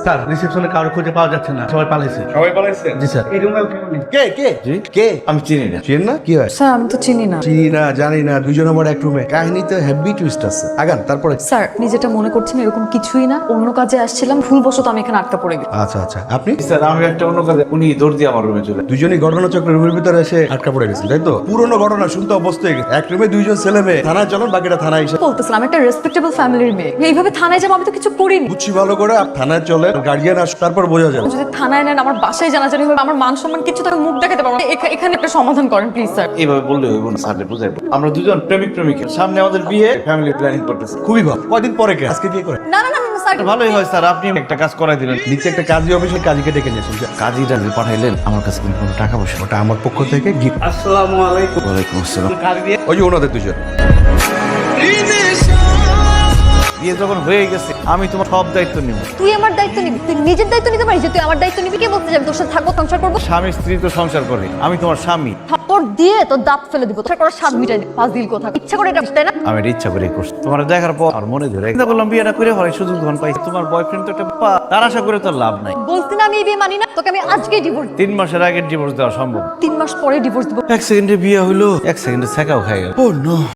Sir রিসেপশনে কারো খুঁজে পাওয়া যাচ্ছে না, সবাই পালাইছে। জি স্যার। এই রুমে কে কে জি? কে আমি চিনি না। চিনেন না? কি হয়? স্যার আমি তো চিনি না। চিনি না, জানি না, দুইজন আমার এক রুমে। কাহিনীতে হেভি টুইস্ট আছে। আগান তারপরে। স্যার আপনি যেটা মনে করছেন এরকম কিছুই না, অন্য কাজে আসছিলাম, ভুলবশত আমি এখানে আটকা পড়ে গেছি। আচ্ছা আচ্ছা, আপনি স্যার আমি একটা অন্য কাজে উনি দৌড় দিয়ে আমার রুমে চলে। দুজনই ঘটনাচক্রের রুমের ভিতরে এসে আটকা পড়ে গেছেন, তাই তো? পুরনো ঘটনা শুনতে অবস্থ হয়ে গেছে। এক রুমে দুইজন ছেলে মেয়ে, থানায় চলুন, বাকিটা থানায় এসে। বলতেছিলাম আমি একটা রেসপেক্টেবল ফ্যামিলির মেয়ে, এইভাবে থানায় যাবো, আমি তো কিছু করিনি। বুঝছি ভালো করে, থানায় চলে, গার্ডিয়ান আস, তারপর বোঝা যাবে। যদি থানায় নেন, আমার বাসায় জানাজানি হবে, আমার মান সম্মান কিছু তাকে মুখ দেখাতে পারবো না। এখানে একটা সমাধান করেন প্লিজ স্যার। এইভাবে বললে হইব না, স্যার বুঝাইবো। আমরা দুজন প্রেমিক প্রেমিকা, সামনে আমাদের বিয়ে, ফ্যামিলি প্ল্যানিং করতেছি। খুবই ভালো। কয়দিন পরে কে? আজকে বিয়ে করে। না না না না, স্যার ভালোই হয় স্যার, আপনি একটা কাজ করাই দিলেন। নিচে একটা কাজী অফিসের কাজীকে ডেকে নিয়েছেন। কাজীটা যে পাঠাইলেন, আমার কাছে কিন্তু কোনো টাকা পয়সা নেই। ওটা আমার পক্ষ থেকে গিফট। আসসালামু আলাইকুম। ওয়ালাইকুম আসসালাম। ওই যে ওনাদের দুজন। বিয়ে যখন হয়ে গেছে, আমি তোমার সব দায়িত্ব নিব। তুই আমার দায়িত্ব নিবি? তুই নিজের দায়িত্ব নিতে পারিস যে তুই আমার দায়িত্ব নিবি? কে বলতে যাবে তোর সাথে থাকবো, সংসার করবো? স্বামী স্ত্রী তো সংসার করে, আমি তোমার স্বামী। থাপ্পড় দিয়ে তোর দাঁত ফেলে দিব, তোর করার স্বাদ মিটাই দিব। ফাজিল কথা, ইচ্ছা করে এটা তাই না? আমি এটা ইচ্ছা করে করছি। তোমার দেখার পর আমার মনে ধরে চিন্তা করলাম বিয়েটা করে হয়, সুযোগ ধন পাই। তোমার বয়ফ্রেন্ড তো একটা তার আশা করে তো লাভ নাই। বলছি না আমি এই বিয়ে মানি না, তোকে আমি আজকেই ডিভোর্স। 3 মাসের আগে ডিভোর্স দেওয়া সম্ভব। 3 মাস পরে ডিভোর্স দিব। 1 সেকেন্ডে বিয়ে হইলো, 1 সেকেন্ডে ছেঁকাও খাই গেল। ও নো।